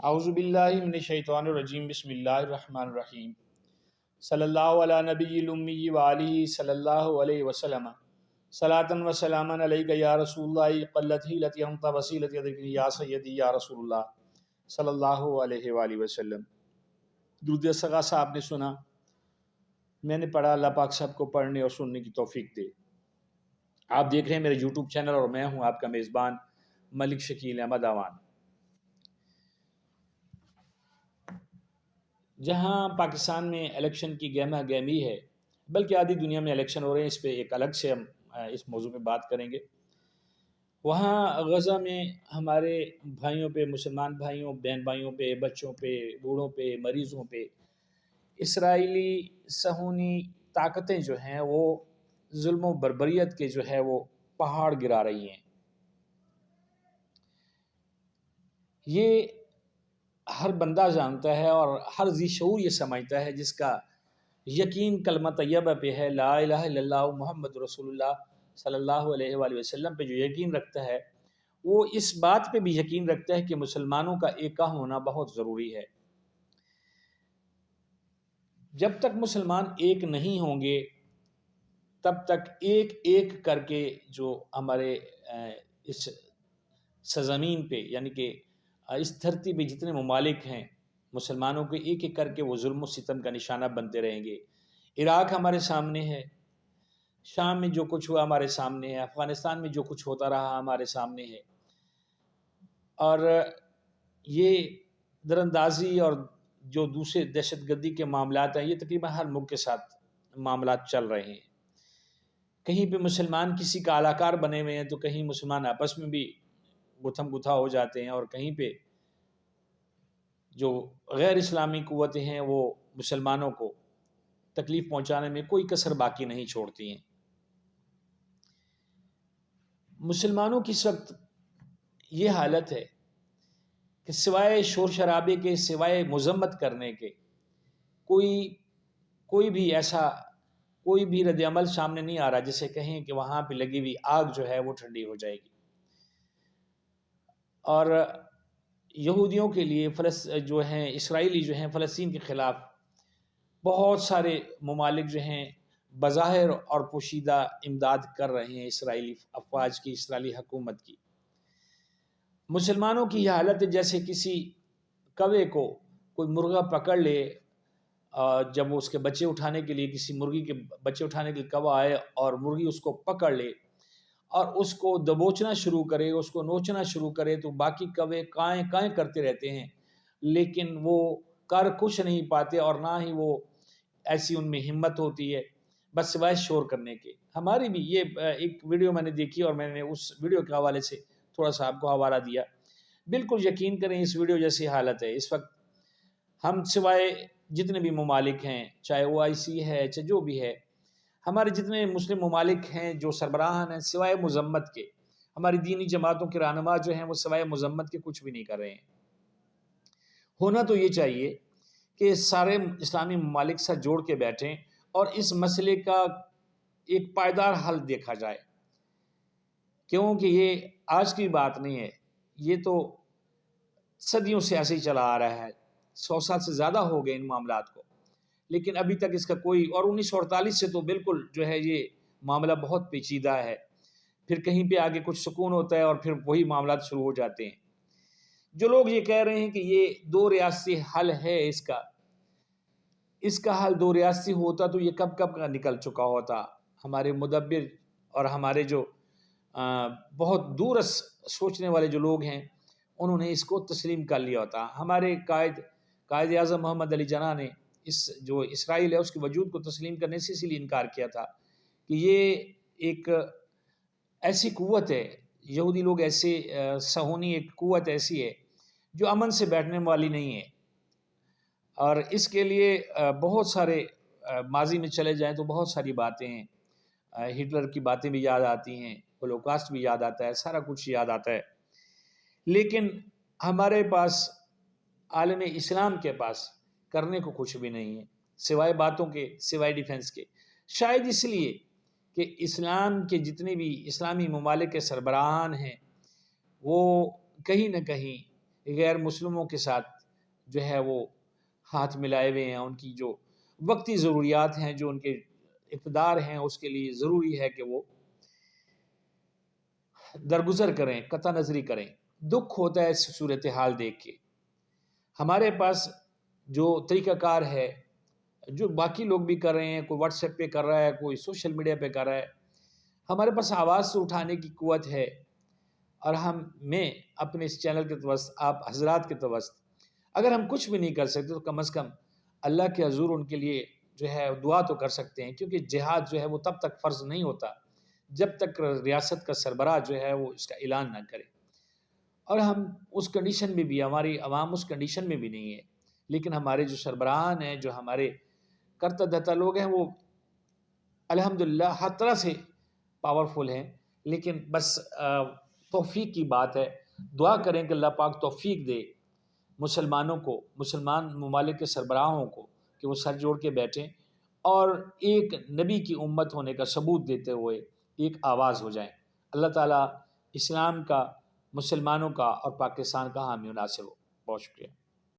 اعوذ باللہ من الشیطان الرجیم بسم اللہ الرحمن الرحیم صلی اللہ علی نبی الامی وآلہ صلی اللہ علیہ وسلم صلاۃ و سلاما علیک یا رسول اللہ قلت حیلتی انت وسیلتی ادرکنی یا سیدی یا رسول اللہ صلی اللہ علیہ وآلہ وسلم۔ درود سگا صاحب نے سنا، میں نے پڑھا، اللہ پاک صاحب کو پڑھنے اور سننے کی توفیق دے۔ آپ دیکھ رہے ہیں میرے یوٹیوب چینل اور میں ہوں آپ کا میزبان ملک شکیل احمد اعوان۔ جہاں پاکستان میں الیکشن کی گہما گہمی ہے، بلکہ آدھی دنیا میں الیکشن ہو رہے ہیں، اس پہ ایک الگ سے ہم اس موضوع پہ بات کریں گے۔ وہاں غزہ میں ہمارے بھائیوں پہ، مسلمان بھائیوں بہن بھائیوں پہ، بچوں پہ، بوڑھوں پہ، مریضوں پہ اسرائیلی صہیونی طاقتیں جو ہیں وہ ظلم و بربریت کے جو ہے وہ پہاڑ گرا رہی ہیں۔ یہ ہر بندہ جانتا ہے اور ہر ذی شعور یہ سمجھتا ہے، جس کا یقین کلمہ طیبہ پہ ہے، لا الہ الا اللہ محمد رسول اللہ صلی اللہ علیہ وآلہ وسلم پہ جو یقین رکھتا ہے، وہ اس بات پہ بھی یقین رکھتا ہے کہ مسلمانوں کا ایکا ہونا بہت ضروری ہے۔ جب تک مسلمان ایک نہیں ہوں گے تب تک ایک ایک کر کے جو ہمارے اس سرزمین پہ، یعنی کہ اس دھرتی پہ جتنے ممالک ہیں، مسلمانوں کے ایک ایک کر کے وہ ظلم و ستم کا نشانہ بنتے رہیں گے۔ عراق ہمارے سامنے ہے، شام میں جو کچھ ہوا ہمارے سامنے ہے، افغانستان میں جو کچھ ہوتا رہا ہمارے سامنے ہے، اور یہ دراندازی اور جو دوسرے دہشت گردی کے معاملات ہیں، یہ تقریباً ہر ملک کے ساتھ معاملات چل رہے ہیں۔ کہیں پہ مسلمان کسی کا علاقار بنے ہوئے ہیں تو کہیں مسلمان آپس میں بھی گتھم گتھا ہو جاتے ہیں، اور کہیں پہ جو غیر اسلامی قوتیں ہیں وہ مسلمانوں کو تکلیف پہنچانے میں کوئی کسر باقی نہیں چھوڑتی ہیں۔ مسلمانوں کی اس وقت یہ حالت ہے کہ سوائے شور شرابے کے، سوائے مذمت کرنے کے، کوئی بھی ایسا کوئی بھی رد عمل سامنے نہیں آ رہا جسے کہیں کہ وہاں پہ لگی ہوئی آگ جو ہے وہ ٹھنڈی ہو جائے گی۔ اور یہودیوں کے لیے جو ہیں اسرائیلی جو ہیں فلسطین کے خلاف بہت سارے ممالک جو ہیں بظاہر اور پوشیدہ امداد کر رہے ہیں اسرائیلی افواج کی، اسرائیلی حکومت کی۔ مسلمانوں کی یہ حالت ہے جیسے کسی کوے کو کوئی مرغا پکڑ لے، جب وہ اس کے بچے اٹھانے کے لیے، کسی مرغی کے بچے اٹھانے کے لیے کوا آئے اور مرغی اس کو پکڑ لے اور اس کو دبوچنا شروع کرے، اس کو نوچنا شروع کرے، تو باقی کوے کائیں کائیں کرتے رہتے ہیں، لیکن وہ کر کچھ نہیں پاتے، اور نہ ہی وہ ایسی ان میں ہمت ہوتی ہے، بس سوائے شور کرنے کے۔ ہماری بھی یہ ایک ویڈیو میں نے دیکھی اور میں نے اس ویڈیو کے حوالے سے تھوڑا سا آپ کو حوالہ دیا۔ بالکل یقین کریں اس ویڈیو جیسی حالت ہے اس وقت۔ ہم سوائے جتنے بھی ممالک ہیں، چاہے OIC ہے، چاہے جو بھی ہے، ہمارے جتنے مسلم ممالک ہیں جو سربراہان ہیں، سوائے مذمت کے، ہماری دینی جماعتوں کے رہنما جو ہیں وہ سوائے مذمت کے کچھ بھی نہیں کر رہے ہیں۔ ہونا تو یہ چاہیے کہ سارے اسلامی ممالک ساتھ جوڑ کے بیٹھیں اور اس مسئلے کا ایک پائیدار حل دیکھا جائے، کیونکہ یہ آج کی بات نہیں ہے، یہ تو صدیوں سے ایسے ہی چلا آ رہا ہے، 100 سال سے زیادہ ہو گئے ان معاملات کو، لیکن ابھی تک اس کا کوئی، اور 1948 سے تو بالکل جو ہے یہ معاملہ بہت پیچیدہ ہے، پھر کہیں پہ آگے کچھ سکون ہوتا ہے اور پھر وہی معاملات شروع ہو جاتے ہیں۔ جو لوگ یہ کہہ رہے ہیں کہ یہ 2 ریاستی حل ہے، اس کا حل 2 ریاستی ہوتا تو یہ کب کا نکل چکا ہوتا۔ ہمارے مدبر اور ہمارے جو بہت دور سوچنے والے جو لوگ ہیں انہوں نے اس کو تسلیم کر لیا ہوتا۔ ہمارے قائد اعظم محمد علی جناح نے اس جو اسرائیل ہے اس کے وجود کو تسلیم کرنے سے اسی لیے انکار کیا تھا کہ یہ ایک ایسی قوت ہے، یہودی لوگ ایسے صہیونی ایک قوت ایسی ہے جو امن سے بیٹھنے والی نہیں ہے، اور اس کے لیے بہت سارے ماضی میں چلے جائیں تو بہت ساری باتیں ہیں، ہٹلر کی باتیں بھی یاد آتی ہیں، ہولوکاسٹ بھی یاد آتا ہے، سارا کچھ یاد آتا ہے، لیکن ہمارے پاس عالم اسلام کے پاس کرنے کو کچھ بھی نہیں ہے سوائے باتوں کے، سوائے ڈیفنس کے۔ شاید اس لیے کہ اسلام کے جتنے بھی اسلامی ممالک کے سربراہان ہیں وہ کہیں نہ کہیں غیر مسلموں کے ساتھ جو ہے وہ ہاتھ ملائے ہوئے ہیں، ان کی جو وقتی ضروریات ہیں، جو ان کے اقتدار ہیں، اس کے لیے ضروری ہے کہ وہ درگزر کریں، قطع نظری کریں۔ دکھ ہوتا ہے اس صورتحال دیکھ کے۔ ہمارے پاس جو طریقہ کار ہے، جو باقی لوگ بھی کر رہے ہیں، کوئی واٹس ایپ پہ کر رہا ہے، کوئی سوشل میڈیا پہ کر رہا ہے، ہمارے پاس آواز سے اٹھانے کی قوت ہے، اور میں اپنے اس چینل کے توسط، آپ حضرات کے توسط، اگر ہم کچھ بھی نہیں کر سکتے تو کم از کم اللہ کے حضور ان کے لیے جو ہے دعا تو کر سکتے ہیں، کیونکہ جہاد جو ہے وہ تب تک فرض نہیں ہوتا جب تک ریاست کا سربراہ جو ہے وہ اس کا اعلان نہ کرے، اور ہم اس کنڈیشن میں بھی، ہماری عوام اس کنڈیشن میں بھی نہیں ہے، لیکن ہمارے جو سربراہان ہیں، جو ہمارے کرتا دھتا لوگ ہیں، وہ الحمدللہ ہر طرح سے پاورفل ہیں، لیکن بس توفیق کی بات ہے۔ دعا کریں کہ اللہ پاک توفیق دے مسلمانوں کو، مسلمان ممالک کے سربراہوں کو، کہ وہ سر جوڑ کے بیٹھیں اور ایک نبی کی امت ہونے کا ثبوت دیتے ہوئے ایک آواز ہو جائیں۔ اللہ تعالیٰ اسلام کا، مسلمانوں کا اور پاکستان کا حامی و ناصر ہو۔ بہت شکریہ۔